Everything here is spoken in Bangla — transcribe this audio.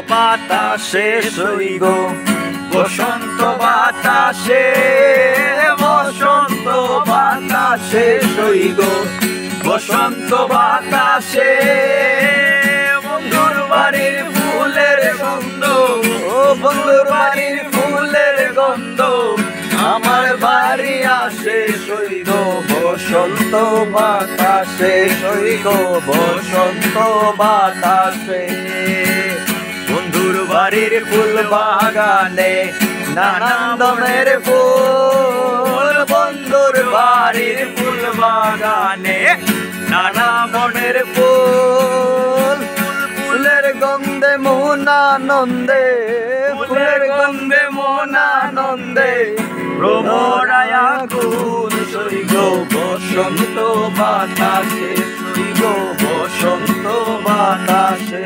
বাতাসে সইগ বসন্ত বাতাসে বসন্ত বাতাসে সইগ বসন্ত বাতাসে বন্ধুর বাড়ির ফুলের গন্ধ ও বন্ধুর বাড়ির ফুলের গন্ধ আমার বাড়ি আসে সইগ বসন্ত বাতাসে সইগ বসন্ত বাতাসে বন্ধুর বাড়ির ফুল বাগানে নানান ধরনের ফুল বন্ধুর বাড়ির ফুল বাগানে নানা বনের ফুল ফুলের গন্ধে মন আনন্দে ফুলের গন্ধে মন আনন্দে ভ্রমরায়া কুল সইগ বসন্ত বাতাসে সইগ বসন্ত বাতাসে।